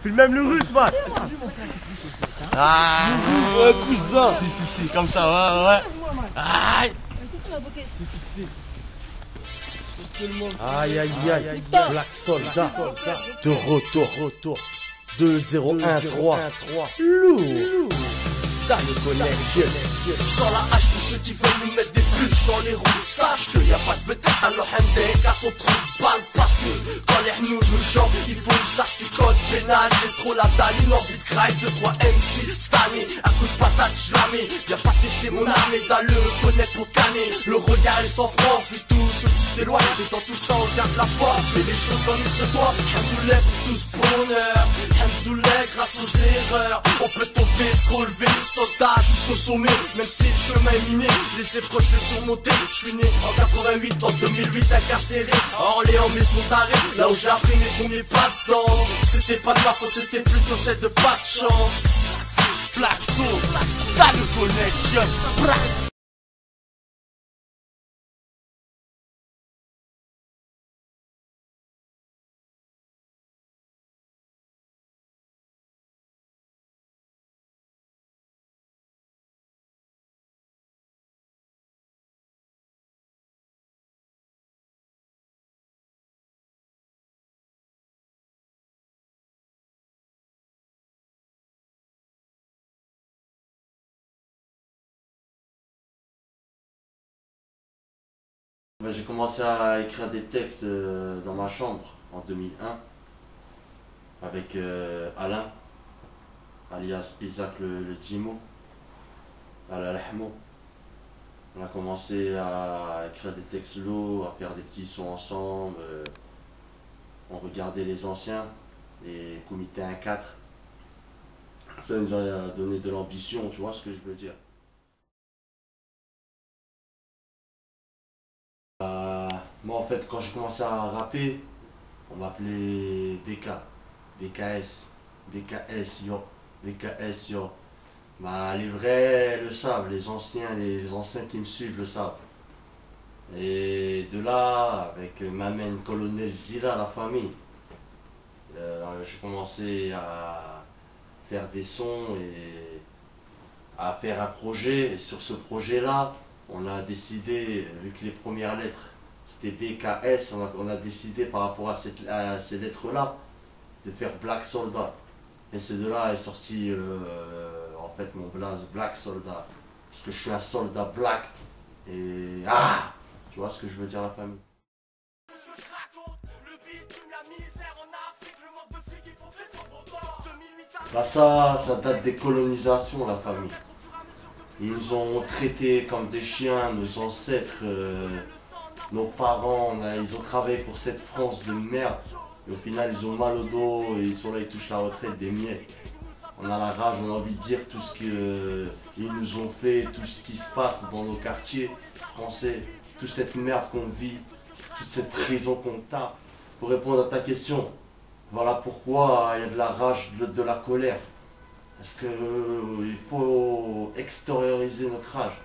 Fais même le russe, man. Ah, Ouais, cousin. si, comme ça, ouais. Aïe. Aïe, aïe, aïe. Black Soldat. De retour. 2-0-1-3. Lourd. Dans le connection. Sans la hache pour ceux qui veulent nous mettre des bûches dans les roues. Sache qu'il n'y a pas de vedette, alors MDK à ton trou de balle face-nous. Quand les hnous nous chantent, il faut que sache du code pénal. J'ai trop la dalle, une envie de craque de 3 M6 cette année. À coup de patate, j'lamais. Viens pas tester mon armée, t'as le connaître pour canner. Le regard est sans franc, puis tout ce qui t'éloigne. Et dans tout ça, on garde la foi. Fais les choses comme il se doit. Hamdoulah pour tous bonheur. Hamdoulah grâce aux erreurs. On peut tomber, se relever, soldat jusqu'au sommet. Même si le chemin est miné, les épreuves je vais surmonter. Je suis né en 88, en 2008 incarcéré à Orléans, maison d'arrêt. Là où j'ai appris mes premiers pas de danse. C'était pas de ma faute, c'était plutôt celle de pas de chance. Black Soul, t'as le connection. J'ai commencé à écrire des textes dans ma chambre en 2001 avec Alain, alias Isaac le Djimo, Al-Alhmo. On a commencé à écrire des textes lourds, à faire des petits sons ensemble. On regardait les anciens, les comités 1-4. Ça nous a donné de l'ambition, tu vois ce que je veux dire. Moi en fait quand j'ai commencé à rapper, on m'appelait BK, BKS, BKS yo. Bah les vrais le savent, les anciens qui me suivent le savent. Et de là, avec m'amène colonel Zila, la famille, j'ai commencé à faire des sons et à faire un projet. Et sur ce projet-là, on a décidé, vu que les premières lettres c'était BKS, on a décidé par rapport à ces lettres-là de faire Black Soldat. Et c'est de là est sorti en fait mon blaze Black Soldat. Parce que je suis un soldat black. Et tu vois ce que je veux dire la famille. Bah ça date des colonisations la famille. Ils nous ont traités comme des chiens, nos ancêtres, nos parents, ils ont travaillé pour cette France de merde. Et au final ils ont mal au dos et ils sont là, ils touchent la retraite des miettes. On a la rage, on a envie de dire tout ce qu'ils nous ont fait, tout ce qui se passe dans nos quartiers français, toute cette merde qu'on vit, toute cette prison qu'on tape. Pour répondre à ta question, voilà pourquoi il y a de la rage, de la colère. Parce qu'il faut extérioriser notre rage.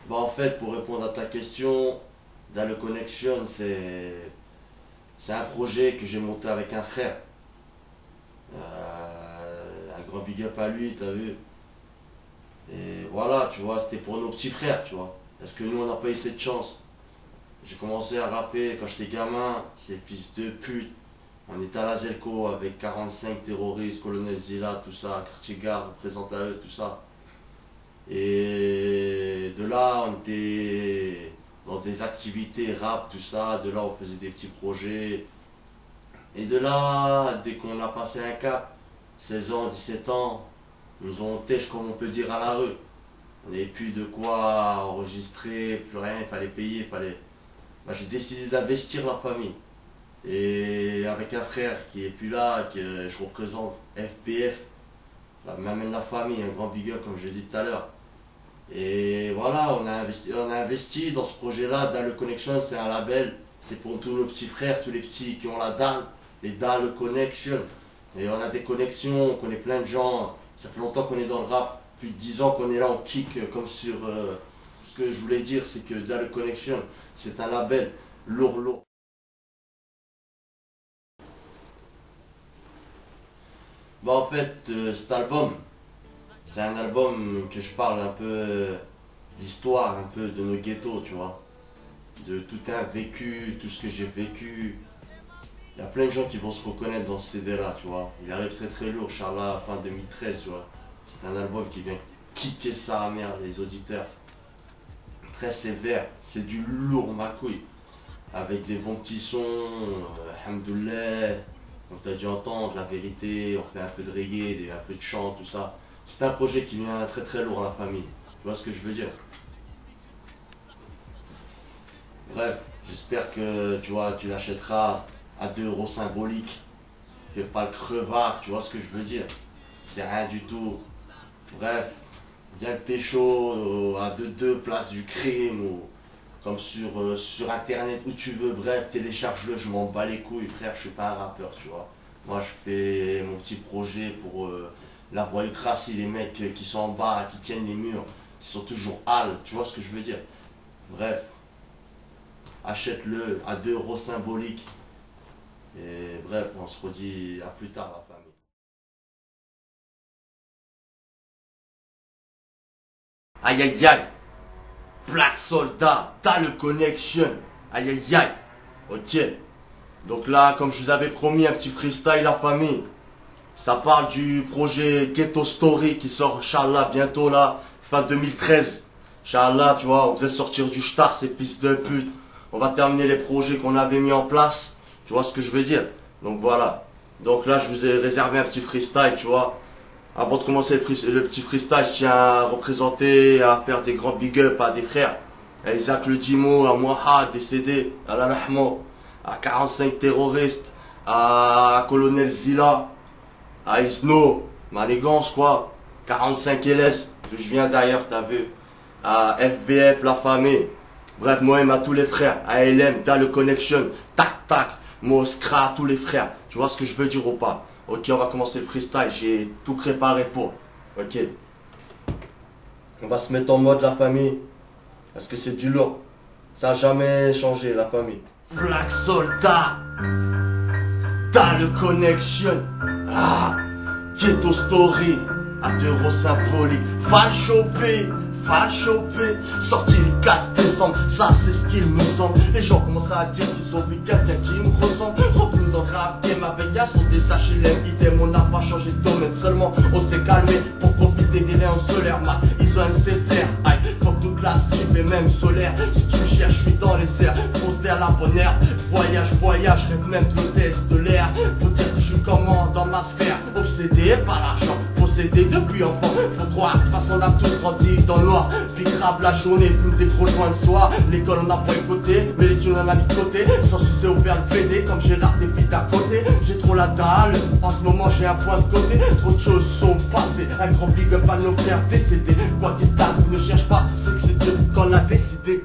Bah en fait, pour répondre à ta question, dans le Connection, c'est un projet que j'ai monté avec un frère. Un grand big up à lui, t'as vu. Et voilà, tu vois, c'était pour nos petits frères, tu vois. Parce que nous, on n'a pas eu cette chance. J'ai commencé à rapper quand j'étais gamin, ces fils de pute. On était à la Zelco avec 45 terroristes, colonel Zila, tout ça, quartier gare, représente à eux, tout ça. Et de là, on était dans des activités rap, tout ça. De là, on faisait des petits projets. Et de là, dès qu'on a passé un cap, 16 ans, 17 ans, ils nous ont têche, comme on peut dire, à la rue. On n'avait plus de quoi enregistrer, plus rien, il fallait payer, Bah, j'ai décidé d'investir la famille. Et avec un frère qui est plus là, que je représente, FPF, m'amène la famille, un grand big up comme je l'ai dit tout à l'heure. Et voilà, on a investi dans ce projet-là. Dans le Connection, c'est un label, c'est pour tous nos petits frères, tous les petits qui ont la dalle, les dalles Connection. Et on a des connexions, on connaît plein de gens, ça fait longtemps qu'on est dans le rap, plus de 10 ans qu'on est là, on kick comme sur... ce que je voulais dire, c'est que dans le Connection, c'est un label lourd. Bah en fait, cet album, c'est un album que je parle un peu l'histoire un peu de nos ghettos, tu vois. De tout un vécu, tout ce que j'ai vécu. Il y a plein de gens qui vont se reconnaître dans ce CD-là, tu vois. Il arrive très très lourd, Inch'Allah, fin 2013, tu vois. C'est un album qui vient kicker sa mère, les auditeurs. Très sévère, c'est du lourd ma couille. Avec des bons petits sons, alhamdoulilah. On t'a dû entendre la vérité, on fait un peu de reggae, un peu de chant, tout ça. C'est un projet qui vient très très lourd à la famille. Tu vois ce que je veux dire? Bref, j'espère que tu vois, tu l'achèteras à 2 € symboliques. Fais pas le crevard, tu vois ce que je veux dire? C'est rien du tout. Bref, viens le pécho à 2 places du crime ou comme sur internet où tu veux, bref, télécharge-le, je m'en bats les couilles, frère, je suis pas un rappeur, tu vois. Moi je fais mon petit projet pour la voie ultracie, les mecs qui sont en bas, qui tiennent les murs, qui sont toujours hal, tu vois ce que je veux dire. Bref, achète-le à 2 € symboliques. Et bref, on se redit à plus tard la famille. Aïe aïe aïe, Black Soldat, t'as le connection. Aïe aïe aïe, ok. Donc là, comme je vous avais promis, un petit freestyle la famille. Ça parle du projet Ghetto Story qui sort, Inch'Allah, bientôt là, fin 2013. Inch'Allah, tu vois, on faisait sortir du shtar, ces fils de pute. On va terminer les projets qu'on avait mis en place. Tu vois ce que je veux dire? Donc voilà. Donc là, je vous ai réservé un petit freestyle, tu vois. Avant de commencer le petit freestyle, je tiens à représenter, à faire des grands big up à des frères. À Isaac le Dimo, à Mouahad, décédé, à l'Alahmo, à 45 terroristes, à Colonel Zilla, à Isno, Manigance quoi, 45 LS, que je viens d'ailleurs, t'as vu, à FBF, la famille. Bref, moi et à tous les frères, à LM, dans le connection, tac tac, Moskra, tous les frères. Tu vois ce que je veux dire ou pas? Ok, on va commencer le freestyle, j'ai tout préparé pour. Ok. On va se mettre en mode la famille. Parce que c'est du lourd. Ça n'a jamais changé la famille. Black Soldat. Dans le connection. Ah. Ghetto Story. À 2 € symboliques. Va le choper. Va le choper. Sorti le 4 décembre. Ça c'est ce qu'il me semble. Les gens commencent à dire qu'ils ont vu quelqu'un qui me ressemble. Revenu dans le rap game avec un son des HLM. Idem, on n'a pas changé de domaine. Seulement on s'est calmé pour profiter des rayons solaires. Mat, ils ont un CFR. Aïe, faut que toute classe type et même solaire. Si tu me cherches, je suis dans les airs. Pose derrière la bonne herbe. Voyage, rêve même tout le test de l'air. Faut dire que je suis comment dans ma sphère. Obsédé par l'argent. Possédé depuis enfant. Faut croire, de toute façon on a tous grandi dans le noir. Picrave la journée, fume des gros joints le soir. L'école on a pas écouté, mais les tunes on a mis de côté. Sans succès au faire le PD, comme j'ai raté filles d'à côté. J'ai trop la dalle, en ce moment j'ai un point de côté. Trop de choses sont passées, un grand big up à nos frères décédés. Quoi qu'il t'arrive, ne cherche pas, c'est que c'est Dieu qu'on a décidé.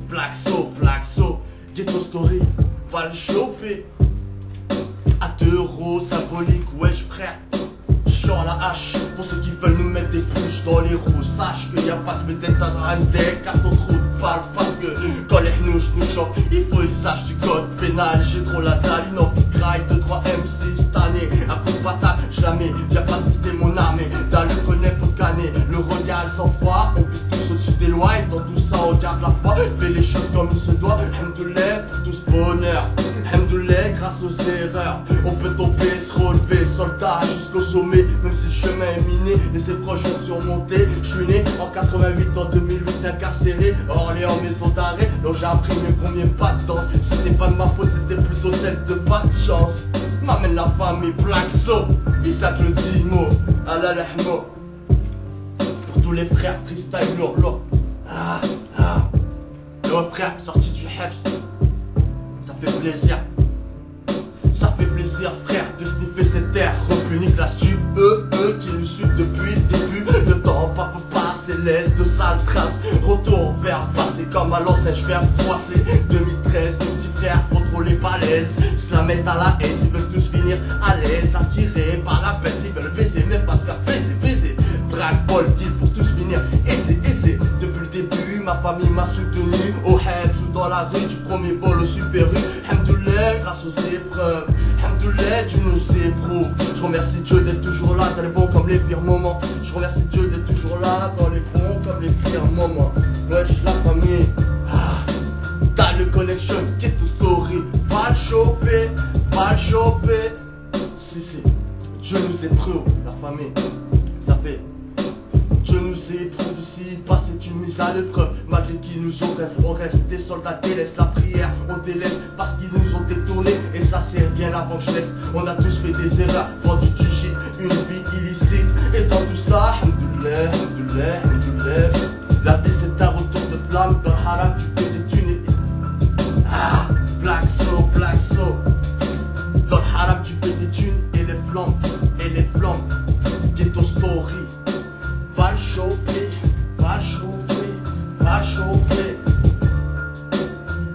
Black So, Ghetto Story, va le chauffer. À 2 € symbolique, wesh frère. Genre la hache, pour ceux qui veulent nous mettre des bouches dans les roues. Sache qu'il n'y a pas de vedette à Randek, à ton trou de balle. Parce que quand les hnouches nous chantent, il faut qu'ils sachent du code pénal. J'ai trop la dalle, une envie de graille, 2-3 MC cette année. À coup de patate, je la mets, y'a pas de citer mon armée. Dans le connaît, faut canner, le regard sans froid. On vit tous au-dessus des lois et dans tout ça on garde la foi. Fais les choses comme il se doit, alhamdoulilah, pour tout ce bonheur. Alhamdoulilah, grâce aux erreurs, on peut tomber, se relever, soldat jusqu'au sommet. Même si le chemin est miné et ses proches ont surmonté. Je suis né en 88, en 2008 incarcéré Orléans, maison d'arrêt. Donc j'ai appris mes premiers pas de danse. C'était pas de ma faute, c'était plutôt celle de pas de chance. M'amène la famille Black So, Isaac le Dimo, Al-Alahmo. Pour tous les frères, freestyle lourd. Le frère sorti du Hebs. Ça fait plaisir. Ça fait plaisir frère de sniffer cette terre. Repunique la stup, eux qui nous suivent depuis le début. Le temps passe et laisse de sales traces. Retour vers le passé comme à l'ancien, je vais me froisser. 2013, nos petits frères contrôlés par l'aise. Se la mettent à la haine, ils veulent tous finir à l'aise. Attirés par la baisse, ils veulent baiser, mais pas se faire baiser. Braque, bol, deal pour tous finir aisé. Depuis le début, ma famille m'a soutenu. Au Hebs ou dans la rue, du premier vol au Super U. Alhamdoulilah, grâce aux épreuves. Alhamdoulilah, Dieu nous éprouve. Je remercie Dieu d'être toujours là dans les bons comme les pires moments. Je remercie Dieu d'être toujours là dans les bons comme les pires moments. Wesh la famille, t'as le connection, get to story. Va le choper, va le choper. Si, Dieu nous éprouve, la famille. Ça fait Dieu nous éprouve ici, bas c'est une mise à l'épreuve. Malgré qu'ils nous ont rêvé, on reste des soldats, délaisse la prière, on délaisse parce qu'ils nous ont détournés. Et ça c'est bien avant que je laisse. On a tous fait des erreurs, vendu du shit, une vie illicite. Et dans tout ça, alhamdoulilah, alhamdoulilah, alhamdoulilah. La vie c'est un retour de flamme, dans le haram tu fais des thunes et... Black so. Dans le haram tu fais des thunes et les flammes, ghetto story. Va le choper, va le choper, va le choper.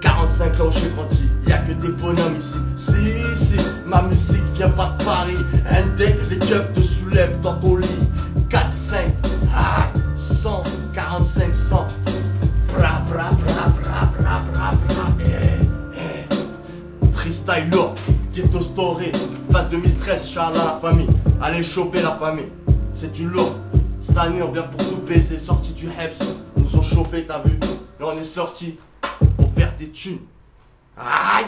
45 ans j'ai grandi, y'a que des bonhommes ici. Si, ma musique vient pas de Paris. Ndek, les keufs te soulèvent dans ton lit. 4, 5, 100, 45, 100. Bra. Freestyle lourd, ghetto story. Fin 2013, Inch'Allah la famille. Allez choper la famille, c'est du lourd. Cette année on vient pour tout baiser, sorti du Heps. Ils nous ont chauffé, t'as vu? Là on est sorti pour faire des thunes. Aïe.